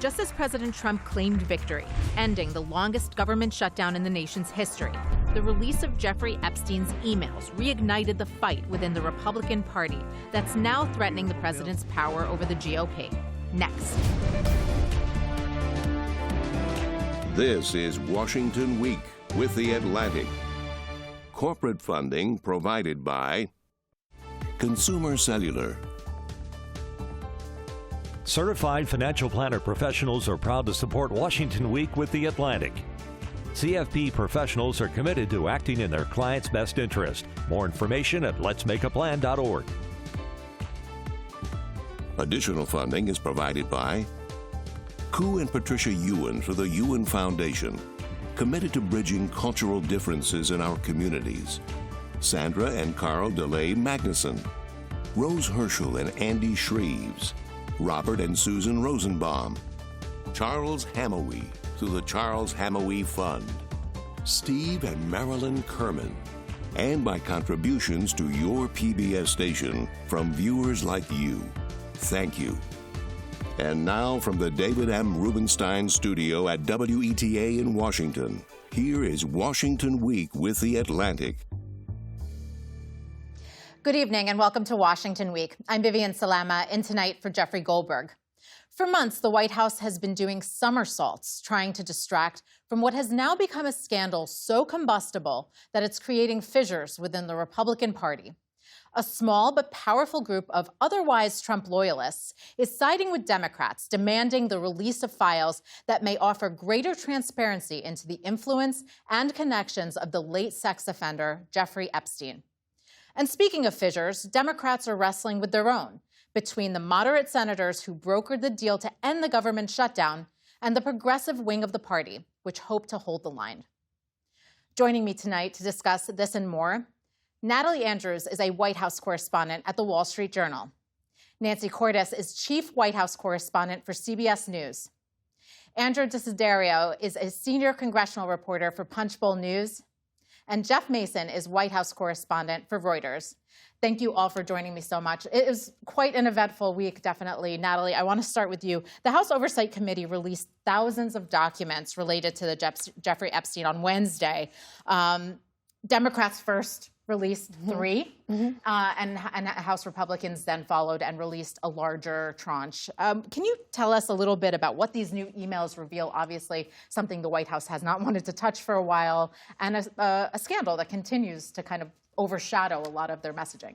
Just as President Trump claimed victory, ending the longest government shutdown in the nation's history, the release of Jeffrey Epstein's emails reignited the fight within the Republican Party that's now threatening the president's power over the GOP. Next. This is Washington Week with The Atlantic. Corporate funding provided by Consumer Cellular. Certified financial planner professionals are proud to support Washington Week with The Atlantic. CFP professionals are committed to acting in their clients' best interest. More information at letsmakeaplan.org. Additional funding is provided by Koo and Patricia Ewan for the Ewan Foundation, committed to bridging cultural differences in our communities. Sandra and Carl DeLay Magnuson, Rose Herschel and Andy Shreves, Robert and Susan Rosenbaum, Charles Hamawi through the Charles Hamawi Fund, Steve and Marilyn Kerman, and by contributions to your PBS station from viewers like you. Thank you. And now from the David M. Rubenstein studio at WETA in Washington, here is Washington Week with The Atlantic. Good evening and welcome to Washington Week. I'm Vivian Salama, in tonight for Jeffrey Goldberg. For months, the White House has been doing somersaults trying to distract from what has now become a scandal so combustible that it's creating fissures within the Republican Party. A small but powerful group of otherwise Trump loyalists is siding with Democrats, demanding the release of files that may offer greater transparency into the influence and connections of the late sex offender, Jeffrey Epstein. And speaking of fissures, Democrats are wrestling with their own between the moderate senators who brokered the deal to end the government shutdown and the progressive wing of the party, which hope to hold the line. Joining me tonight to discuss this and more, Natalie Andrews is a White House correspondent at the Wall Street Journal. Nancy Cordes is chief White House correspondent for CBS News. Andrew Desiderio is a senior congressional reporter for Punchbowl News. And Jeff Mason is White House correspondent for Reuters. Thank you all for joining me so much. It is quite an eventful week, definitely. Natalie, I want to start with you. The House Oversight Committee released thousands of documents related to the Jeffrey Epstein on Wednesday. Democrats first released three, and House Republicans then followed and released a larger tranche. Can you tell us a little bit about what these new emails reveal? Obviously, something the White House has not wanted to touch for a while, and a scandal that continues to kind of overshadow a lot of their messaging.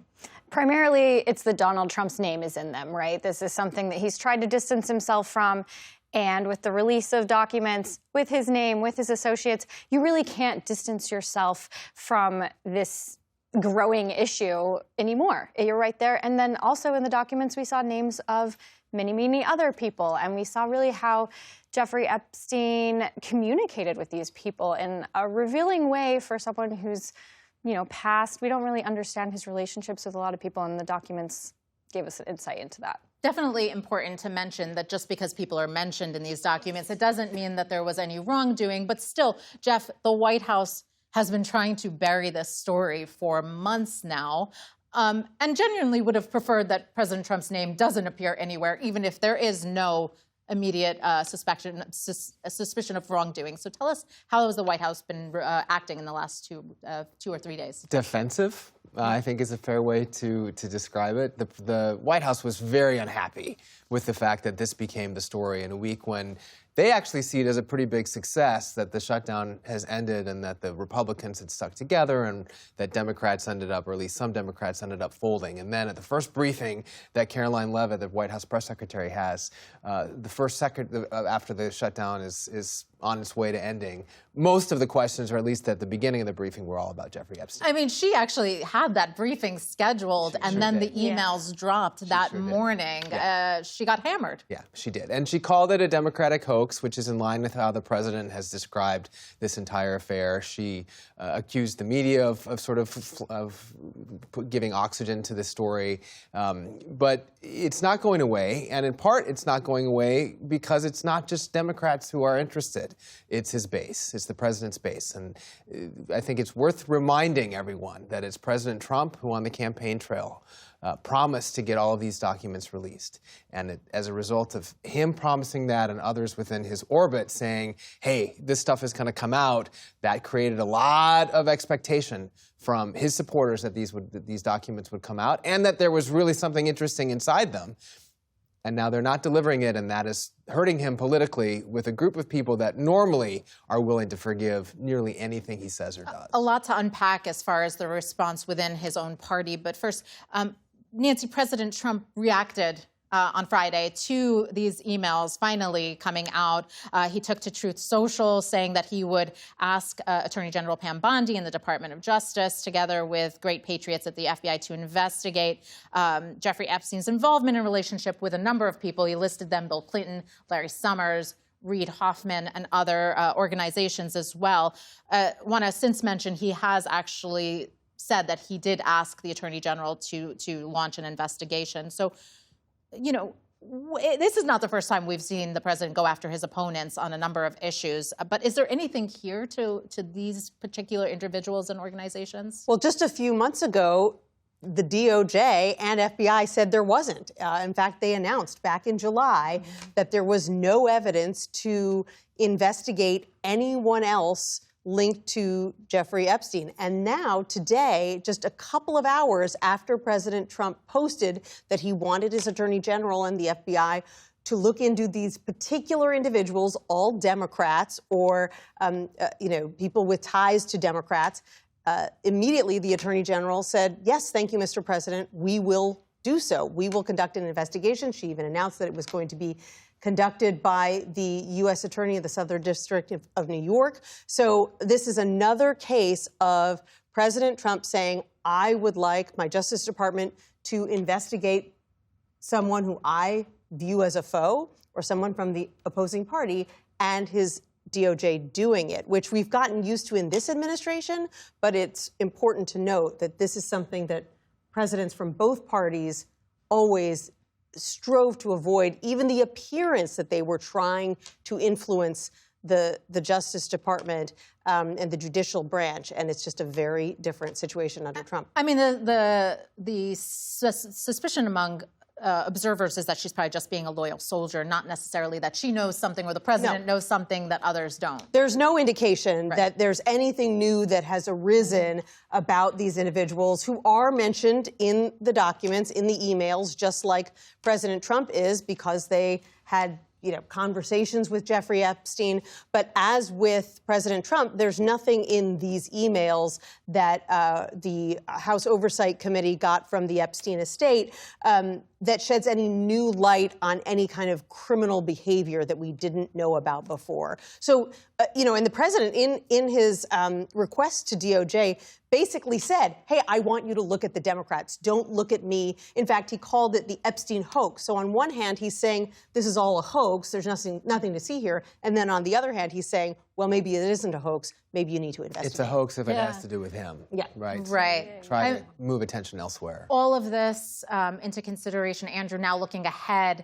Primarily, it's that Donald Trump's name is in them, right? This is something that he's tried to distance himself from. And with the release of documents with his name, with his associates, you really can't distance yourself from this growing issue anymore. You're right there. And then also in the documents, we saw names of many, many other people. And we saw really how Jeffrey Epstein communicated with these people in a revealing way for someone who's, past. We don't really understand his relationships with a lot of people, and the documents gave us an insight into that. Definitely important to mention that just because people are mentioned in these documents, it doesn't mean that there was any wrongdoing. But still, Jeff, the White House has been trying to bury this story for months now, and genuinely would have preferred that President Trump's name doesn't appear anywhere, even if there is no immediate suspicion of wrongdoing. So tell us, how has the White House been acting in the last two or 3 days? Defensive, I think, is a fair way to describe it. The White House was very unhappy with the fact that this became the story in a week when they actually see it as a pretty big success that the shutdown has ended and that the Republicans had stuck together and that Democrats ended up, or at least some Democrats ended up folding. And then at the first briefing that Caroline Leavitt, the White House press secretary, has, the first second after the shutdown is on its way to ending, most of the questions, or at least at the beginning of the briefing, were all about Jeffrey Epstein. I mean, she actually had that briefing scheduled, and then the emails dropped that morning. She got hammered. Yeah, she did. And she called it a Democratic hoax, which is in line with how the president has described this entire affair. She accused the media of giving oxygen to this story. But it's not going away. And in part, it's not going away because it's not just Democrats who are interested. did. It's his base. It's the president's base. And I think it's worth reminding everyone that it's President Trump who on the campaign trail promised to get all of these documents released. And as a result of him promising that and others within his orbit saying, hey, this stuff is going to come out, that created a lot of expectation from his supporters that these documents would come out and that there was really something interesting inside them. And now they're not delivering it, and that is hurting him politically with a group of people that normally are willing to forgive nearly anything he says or does. A lot to unpack as far as the response within his own party. But first, Nancy, President Trump reacted on Friday to these emails finally coming out. He took to Truth Social saying that he would ask Attorney General Pam Bondi and the Department of Justice, together with great patriots at the FBI, to investigate Jeffrey Epstein's involvement in relationship with a number of people. He listed them: Bill Clinton, Larry Summers, Reid Hoffman, and other organizations as well. Want to since mention he has actually said that he did ask the Attorney General to launch an investigation. So, you know, this is not the first time we've seen the president go after his opponents on a number of issues. But is there anything here to these particular individuals and organizations? Well, just a few months ago, the DOJ and FBI said there wasn't. In fact, they announced back in July that there was no evidence to investigate anyone else linked to Jeffrey Epstein. And now, today, just a couple of hours after President Trump posted that he wanted his Attorney General and the FBI to look into these particular individuals, all Democrats or people with ties to Democrats, immediately the Attorney General said, yes, thank you, Mr. President, we will do so. We will conduct an investigation. She even announced that it was going to be conducted by the U.S. Attorney of the Southern District of New York. So this is another case of President Trump saying, I would like my Justice Department to investigate someone who I view as a foe or someone from the opposing party, and his DOJ doing it, which we've gotten used to in this administration. But it's important to note that this is something that presidents from both parties always strove to avoid, even the appearance that they were trying to influence the Justice Department and the judicial branch. And it's just a very different situation under Trump. I mean, the suspicion among observers is that she's probably just being a loyal soldier, not necessarily that she knows something or the president knows something that others don't. There's no indication that there's anything new that has arisen about these individuals who are mentioned in the documents, in the emails, just like President Trump is, because they had conversations with Jeffrey Epstein. But as with President Trump, there's nothing in these emails that the House Oversight Committee got from the Epstein estate that sheds any new light on any kind of criminal behavior that we didn't know about before. So, and the president, in his request to DOJ, basically said, hey, I want you to look at the Democrats. Don't look at me. In fact, he called it the Epstein hoax. So on one hand, he's saying this is all a hoax. There's nothing to see here. And then on the other hand, he's saying, well, maybe it isn't a hoax. Maybe you need to investigate. It's a hoax if it has to do with him. Yeah. Right. Right. So try to move attention elsewhere. All of this into consideration, Andrew, now looking ahead,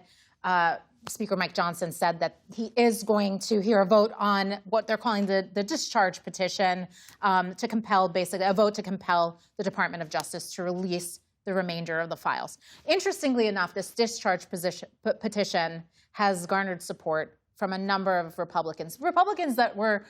Speaker Mike Johnson said that he is going to hear a vote on what they're calling the discharge petition to compel, basically, a vote to compel the Department of Justice to release the remainder of the files. Interestingly enough, this discharge petition has garnered support from a number of Republicans that were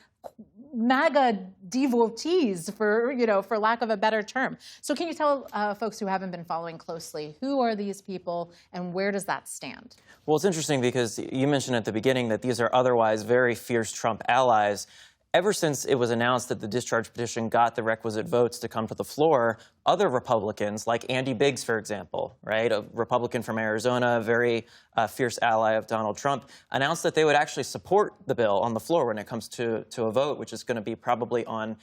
MAGA devotees, for lack of a better term. So can you tell folks who haven't been following closely, who are these people and where does that stand? Well, it's interesting because you mentioned at the beginning that these are otherwise very fierce Trump allies. Ever since it was announced that the discharge petition got the requisite votes to come to the floor, other Republicans, like Andy Biggs, for example, right, a Republican from Arizona, a very fierce ally of Donald Trump, announced that they would actually support the bill on the floor when it comes to a vote, which is going to be probably on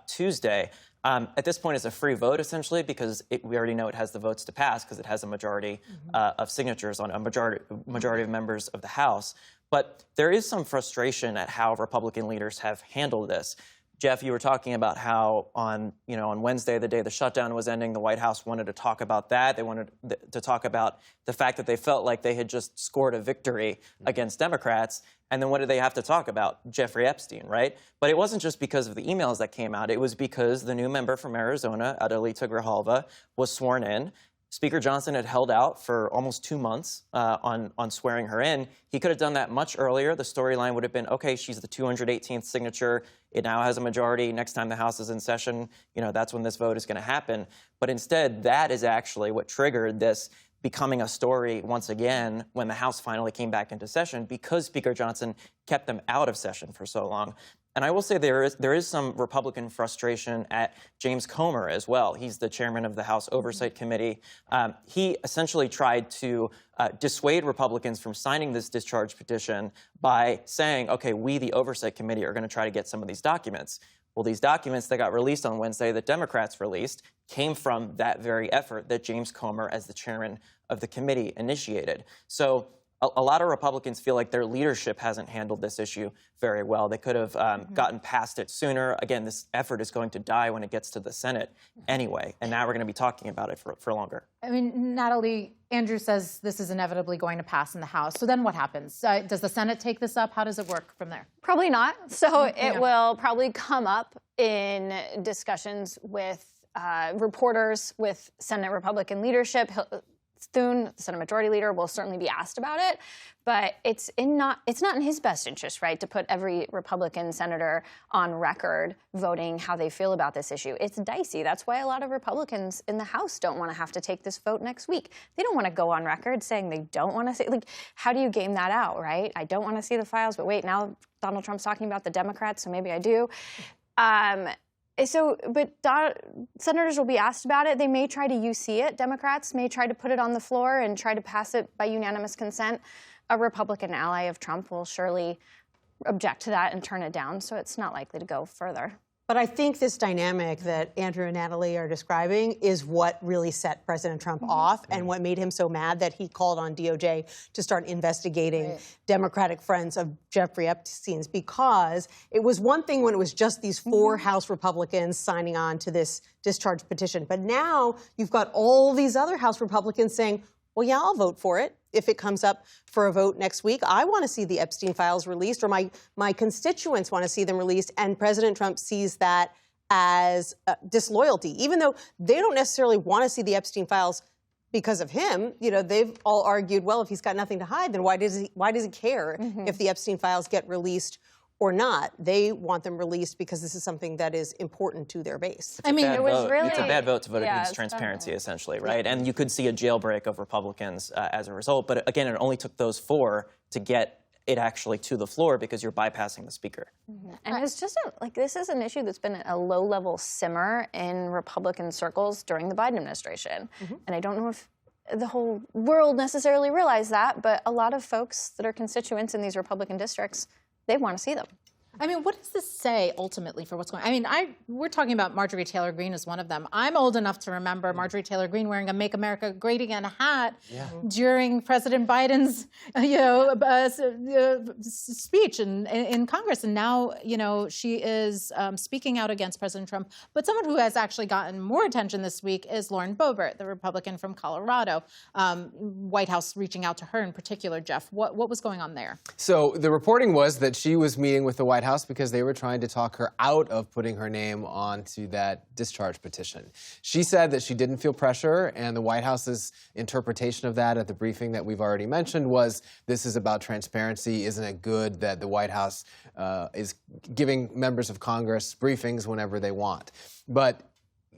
Tuesday. At this point, it's a free vote, essentially, because we already know it has the votes to pass because it has a majority of signatures on a majority of members of the House. But there is some frustration at how Republican leaders have handled this. Jeff, you were talking about how on Wednesday, the day the shutdown was ending, the White House wanted to talk about that. They wanted to talk about the fact that they felt like they had just scored a victory against Democrats. And then what did they have to talk about? Jeffrey Epstein, right? But it wasn't just because of the emails that came out. It was because the new member from Arizona, Natalie, was sworn in. Speaker Johnson had held out for almost 2 months on swearing her in. He could have done that much earlier. The storyline would have been, okay, she's the 218th signature. It now has a majority. Next time the House is in session, that's when this vote is going to happen. But instead, that is actually what triggered this becoming a story once again when the House finally came back into session, because Speaker Johnson kept them out of session for so long. And I will say there is some Republican frustration at James Comer as well. He's the chairman of the House Oversight Committee. He essentially tried to dissuade Republicans from signing this discharge petition by saying, okay, we, the Oversight Committee, are going to try to get some of these documents. Well, these documents that got released on Wednesday that Democrats released came from that very effort that James Comer, as the chairman of the committee, initiated. So a lot of Republicans feel like their leadership hasn't handled this issue very well. They could have gotten past it sooner. Again, this effort is going to die when it gets to the Senate anyway, and now we're going to be talking about it for longer. I mean, Natalie, Andrew says this is inevitably going to pass in the House. So then what happens? Does the Senate take this up? How does it work from there? Probably not. So it will probably come up in discussions with reporters, with Senate Republican leadership. Thune, the Senate Majority Leader, will certainly be asked about it, but it's not in his best interest, right, to put every Republican senator on record voting how they feel about this issue. It's dicey. That's why a lot of Republicans in the House don't want to have to take this vote next week. They don't want to go on record saying they don't want to see, like, how do you game that out, right? I don't want to see the files, but wait, now Donald Trump's talking about the Democrats, so maybe I do. But senators will be asked about it. They may try to UC it. Democrats may try to put it on the floor and try to pass it by unanimous consent. A Republican ally of Trump will surely object to that and turn it down, so it's not likely to go further. But I think this dynamic that Andrew and Natalie are describing is what really set President Trump off and what made him so mad that he called on DOJ to start investigating Democratic friends of Jeffrey Epstein's, because it was one thing when it was just these 4 House Republicans signing on to this discharge petition. But now you've got all these other House Republicans saying, well, yeah, I'll vote for it if it comes up for a vote next week. I want to see the Epstein files released, or my constituents want to see them released, and President Trump sees that as disloyalty, even though they don't necessarily want to see the Epstein files because of him. They've all argued, well, if he's got nothing to hide, then why does he care if the Epstein files get released or not? They want them released because this is something that is important to their base. It's a bad vote to vote against transparency, essentially, right? And you could see a jailbreak of Republicans as a result. But again, it only took those 4 to get it actually to the floor because you're bypassing the speaker. And it's just this is an issue that's been a low-level simmer in Republican circles during the Biden administration. And I don't know if the whole world necessarily realized that, but a lot of folks that are constituents in these Republican districts, they want to see them. I mean, what does this say ultimately for what's going on? I mean, we're talking about Marjorie Taylor Greene as one of them. I'm old enough to remember Marjorie Taylor Greene wearing a Make America Great Again hat during President Biden's, speech in Congress. And now, she is speaking out against President Trump. But someone who has actually gotten more attention this week is Lauren Boebert, the Republican from Colorado. White House reaching out to her in particular, Jeff. What was going on there? So the reporting was that she was meeting with the White House because they were trying to talk her out of putting her name onto that discharge petition. She said that she didn't feel pressure, and the White House's interpretation of that at the briefing that we've already mentioned was, this is about transparency. Isn't it good that the White House is giving members of Congress briefings whenever they want? But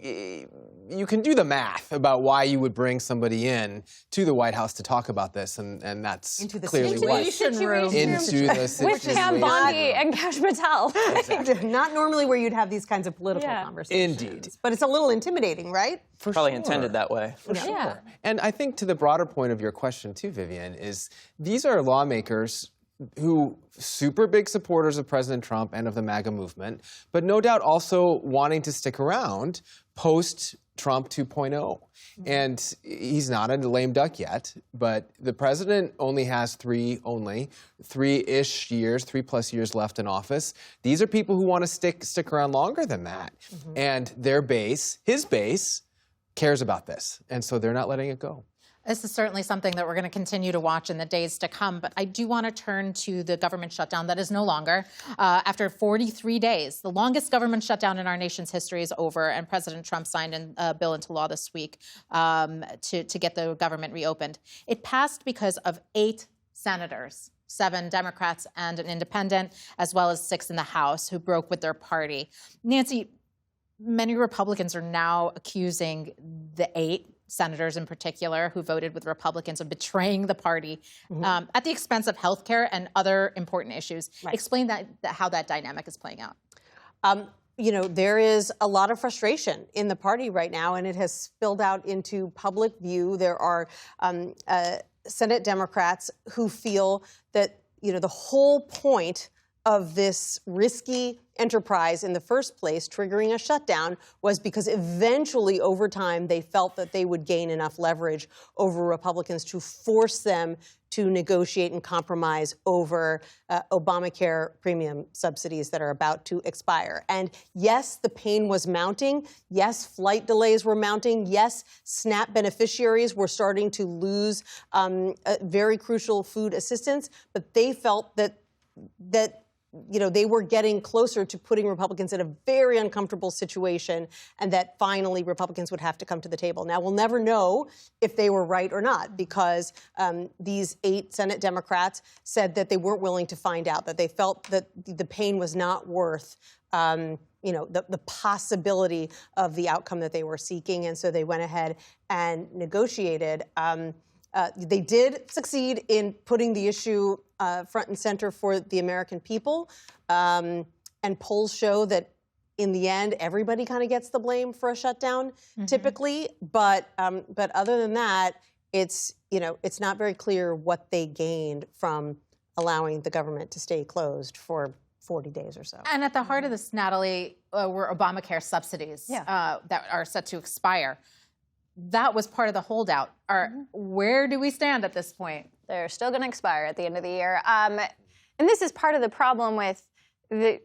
you can do the math about why you would bring somebody in to the White House to talk about this, and that's clearly why. Into the situation. With Pam Bondi and Kash Patel. Exactly. Not normally where you'd have these kinds of political conversations. Indeed. But it's a little intimidating, right? Probably intended that way. For sure. Yeah. And I think to the broader point of your question too, Vivian, is these are lawmakers who super big supporters of President Trump and of the MAGA movement, but no doubt also wanting to stick around post Trump 2.0. And he's not a lame duck yet, but the president only has three-ish years, 3+ years left in office. These are people who want to stick around longer than that. And their base, his base, cares about this. And so they're not letting it go. This is certainly something that we're going to continue to watch in the days to come. But I do want to turn to the government shutdown that is no longer. After 43 days, the longest government shutdown in our nation's history is over. And President Trump signed a bill into law this week to get the government reopened. It passed because of 8 senators, 7 Democrats and an independent, as well as 6 in the House, who broke with their party. Nancy, many Republicans are now accusing the 8 senators in particular who voted with Republicans of betraying the party at the expense of health care and other important issues. Right. Explain how that dynamic is playing out. You know, there is a lot of frustration in the party right now, and it has spilled out into public view. There are Senate Democrats who feel that, you know, the whole point of this risky enterprise in the first place, triggering a shutdown, was because eventually over time they felt that they would gain enough leverage over Republicans to force them to negotiate and compromise over Obamacare premium subsidies that are about to expire. And yes, the pain was mounting. Yes, flight delays were mounting. Yes, SNAP beneficiaries were starting to lose very crucial food assistance. But they felt that you know, they were getting closer to putting Republicans in a very uncomfortable situation, and that finally Republicans would have to come to the table. Now, we'll never know if they were right or not, because these 8 Senate Democrats said that they weren't willing to find out, that they felt that the pain was not worth you know, the possibility of the outcome that they were seeking, and so they went ahead and negotiated. They did succeed in putting the issue front and center for the American people. And polls show that in the end, everybody kind of gets the blame for a shutdown, typically. But other than that, it's, you know, it's not very clear what they gained from allowing the government to stay closed for 40 days or so. And at the heart of this, Natalie, were Obamacare subsidies that are set to expire. That was part of the holdout. Where do we stand at this point? They're still going to expire at the end of the year. And this is part of the problem with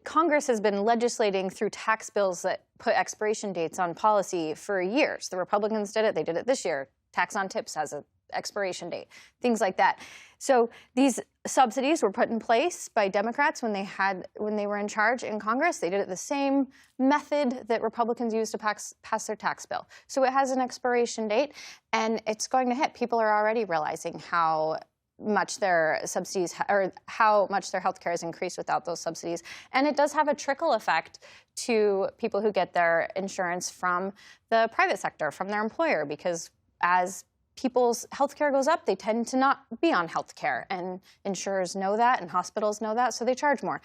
Congress has been legislating through tax bills that put expiration dates on policy for years. The Republicans did it. They did it this year. Tax on tips has an expiration date, things like that. So these subsidies were put in place by Democrats when they were in charge in Congress. They did it the same method that Republicans used to pass their tax bill. So it has an expiration date, and it's going to hit. People are already realizing how much their subsidies or how much their health care has increased without those subsidies. And it does have a trickle effect to people who get their insurance from the private sector, from their employer, because as people's health care goes up, they tend to not be on health care. And insurers know that, and hospitals know that, so they charge more.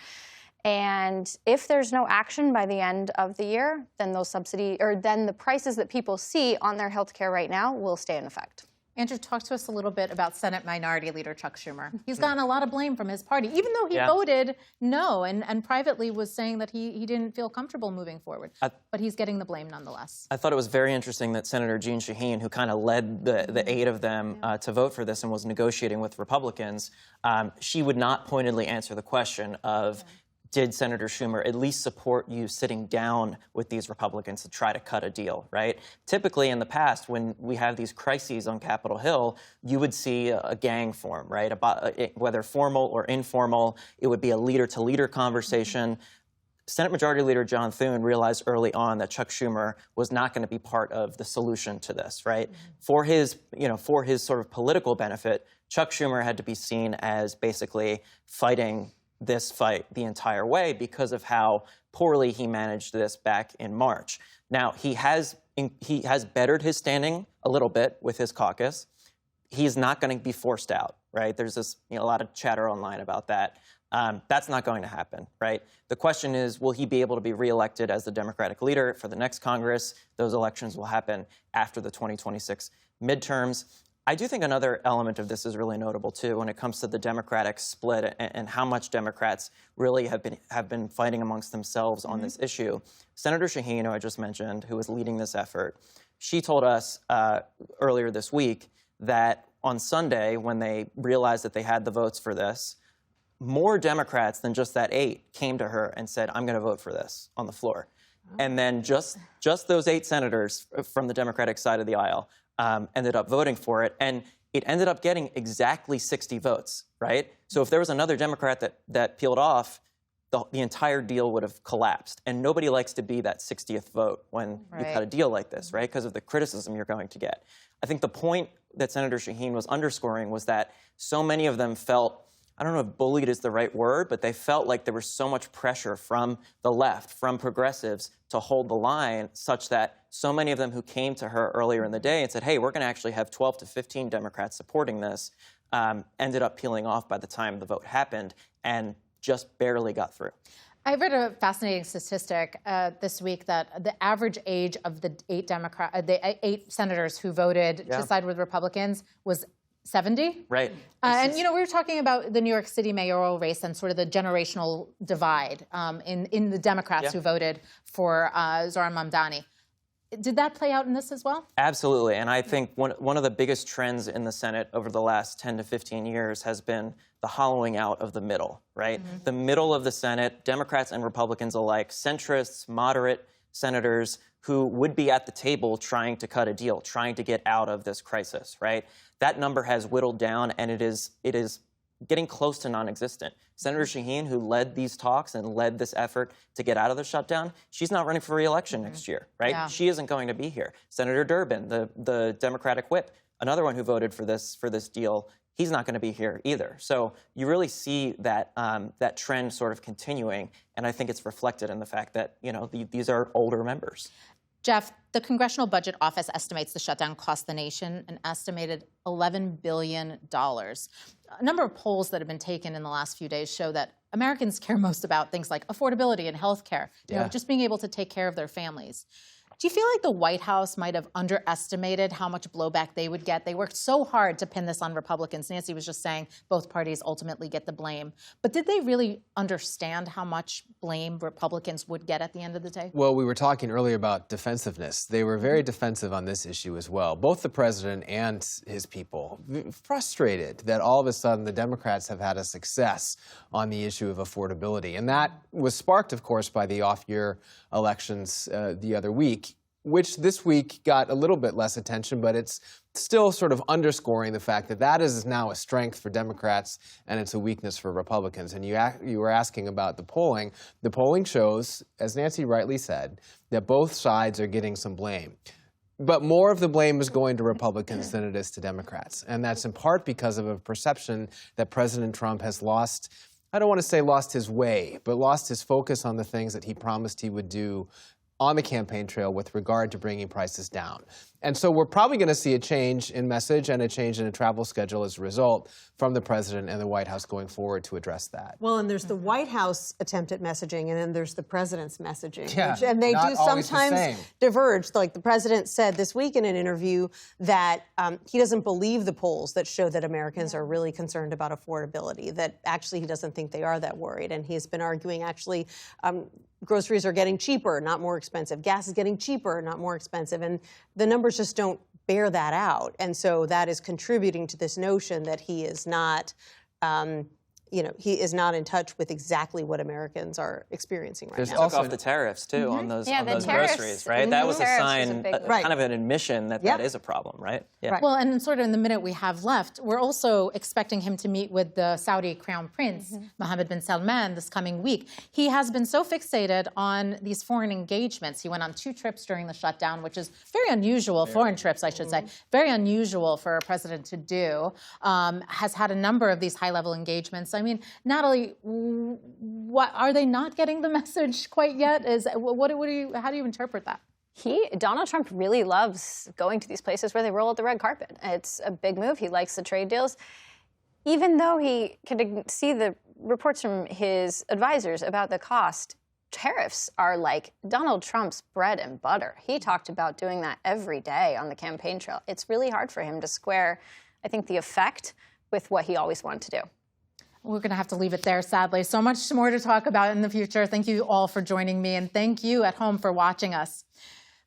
And if there's no action by the end of the year, then those then the prices that people see on their health care right now will stay in effect. Andrew, talk to us a little bit about Senate Minority Leader Chuck Schumer. He's gotten a lot of blame from his party, even though he voted no and privately was saying that he didn't feel comfortable moving forward. But he's getting the blame nonetheless. I thought it was very interesting that Senator Jeanne Shaheen, who kind of led the 8 of them to vote for this and was negotiating with Republicans, she would not pointedly answer the question of, did Senator Schumer at least support you sitting down with these Republicans to try to cut a deal, right? Typically in the past, when we have these crises on Capitol Hill, you would see a gang form, right? Whether formal or informal, it would be a leader-to-leader conversation. Senate Majority Leader John Thune realized early on that Chuck Schumer was not going to be part of the solution to this, right? For his sort of political benefit, Chuck Schumer had to be seen as basically fighting this fight the entire way because of how poorly he managed this back in March. Now, he has bettered his standing a little bit with his caucus. He's not going to be forced out, right? There's this, a lot of chatter online about that. That's not going to happen, right? The question is, will he be able to be reelected as the Democratic leader for the next Congress? Those elections will happen after the 2026 midterms. I do think another element of this is really notable, too, when it comes to the Democratic split and how much Democrats really have been fighting amongst themselves on this issue. Senator Shaheen, who I just mentioned, who is leading this effort, she told us earlier this week that on Sunday, when they realized that they had the votes for this, more Democrats than just that 8 came to her and said, I'm going to vote for this on the floor. And then just those 8 senators from the Democratic side of the aisle ended up voting for it. And it ended up getting exactly 60 votes, right? So if there was another Democrat that peeled off, the entire deal would have collapsed. And nobody likes to be that 60th vote when you cut a deal like this, right? Because of the criticism you're going to get. I think the point that Senator Shaheen was underscoring was that so many of them felt, I don't know if bullied is the right word, but they felt like there was so much pressure from the left, from progressives, to hold the line, such that so many of them who came to her earlier in the day and said, hey, we're going to actually have 12 to 15 Democrats supporting this, ended up peeling off by the time the vote happened and just barely got through. I read a fascinating statistic this week that the average age of the 8 senators who voted to side with Republicans was 70. Right. And, we were talking about the New York City mayoral race and sort of the generational divide in the Democrats who voted for Zohran Mamdani. Did that play out in this as well? Absolutely. And I think one of the biggest trends in the Senate over the last 10 to 15 years has been the hollowing out of the middle, right? Mm-hmm. The middle of the Senate, Democrats and Republicans alike, centrists, moderate senators who would be at the table trying to cut a deal, trying to get out of this crisis, right? That number has whittled down, and it is getting close to non-existent. Senator Shaheen, who led these talks and led this effort to get out of the shutdown, she's not running for re-election next year, right? Yeah. She isn't going to be here. Senator Durbin, the Democratic whip, another one who voted for this deal, he's not going to be here either. So you really see that that trend sort of continuing, and I think it's reflected in the fact that these are older members. Jeff, the Congressional Budget Office estimates the shutdown cost the nation an estimated $11 billion. A number of polls that have been taken in the last few days show that Americans care most about things like affordability and health care, just being able to take care of their families. Do you feel like the White House might have underestimated how much blowback they would get? They worked so hard to pin this on Republicans. Nancy was just saying both parties ultimately get the blame. But did they really understand how much blame Republicans would get at the end of the day? Well, we were talking earlier about defensiveness. They were very defensive on this issue as well. Both the president and his people frustrated that all of a sudden the Democrats have had a success on the issue of affordability. And that was sparked, of course, by the off-year elections the other week, which this week got a little bit less attention, but it's still sort of underscoring the fact that that is now a strength for Democrats and it's a weakness for Republicans. And you were asking about the polling. The polling shows, as Nancy rightly said, that both sides are getting some blame. But more of the blame is going to Republicans than it is to Democrats. And that's in part because of a perception that President Trump has lost, I don't want to say lost his way, but lost his focus on the things that he promised he would do on the campaign trail with regard to bringing prices down. And so we're probably going to see a change in message and a change in a travel schedule as a result from the president and the White House going forward to address that. Well, and there's the White House attempt at messaging, and then there's the president's messaging. Yeah, and they do sometimes the diverge. Like the president said this week in an interview that he doesn't believe the polls that show that Americans are really concerned about affordability, that actually he doesn't think they are that worried. And he's been arguing actually groceries are getting cheaper, not more expensive. Gas is getting cheaper, not more expensive. And the numbers just don't bear that out. And so that is contributing to this notion that he is not, he is not in touch with exactly what Americans are experiencing right now. Took off the tariffs, too, on those groceries, right? That was a sign, kind of an admission that that is a problem, right? Yeah. Right. Well, and sort of in the minute we have left, we're also expecting him to meet with the Saudi Crown Prince, Mohammed bin Salman, this coming week. He has been so fixated on these foreign engagements. He went on 2 trips during the shutdown, which is very unusual, foreign trips, I should say, very unusual for a president to do, has had a number of these high-level engagements. I mean, Natalie, what are they not getting the message quite yet? How do you interpret that? Donald Trump really loves going to these places where they roll out the red carpet. It's a big move. He likes the trade deals. Even though he can see the reports from his advisors about the cost, tariffs are like Donald Trump's bread and butter. He talked about doing that every day on the campaign trail. It's really hard for him to square, I think, the effect with what he always wanted to do. We're going to have to leave it there, sadly. So much more to talk about in the future. Thank you all for joining me, and thank you at home for watching us.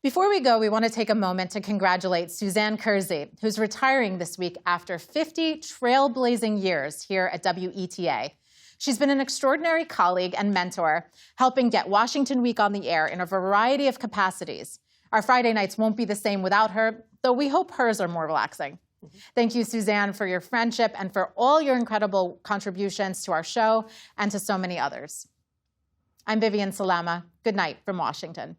Before we go, we want to take a moment to congratulate Suzanne Kersey, who's retiring this week after 50 trailblazing years here at WETA. She's been an extraordinary colleague and mentor, helping get Washington Week on the air in a variety of capacities. Our Friday nights won't be the same without her, though we hope hers are more relaxing. Thank you, Suzanne, for your friendship and for all your incredible contributions to our show and to so many others. I'm Vivian Salama. Good night from Washington.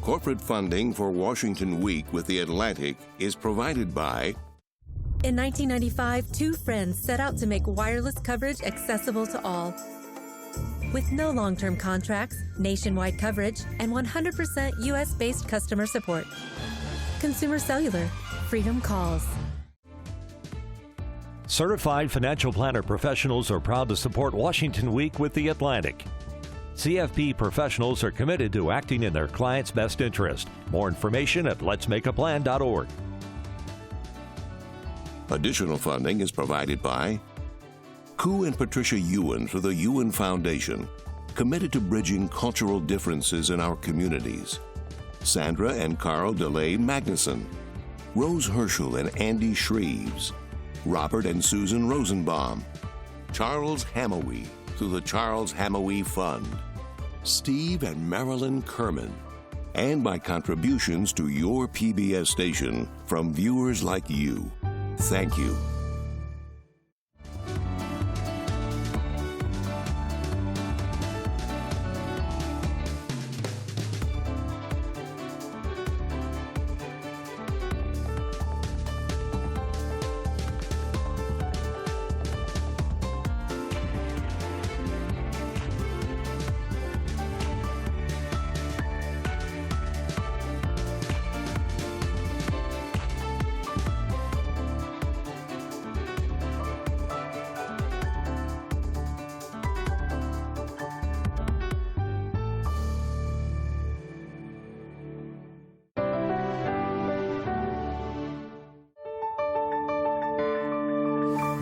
Corporate funding for Washington Week with The Atlantic is provided by... In 1995, two friends set out to make wireless coverage accessible to all. With no long-term contracts, nationwide coverage, and 100% U.S.-based customer support. Consumer Cellular. Freedom calls. Certified financial planner professionals are proud to support Washington Week with The Atlantic. CFP professionals are committed to acting in their clients' best interest. More information at letsmakeaplan.org. Additional funding is provided by Ku and Patricia Ewan for the Ewan Foundation, committed to bridging cultural differences in our communities. Sandra and Carl DeLay Magnuson, Rose Herschel and Andy Shreves, Robert and Susan Rosenbaum, Charles Hamawi through the Charles Hamawi Fund, Steve and Marilyn Kerman, and by contributions to your PBS station from viewers like you. Thank you.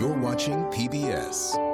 You're watching PBS.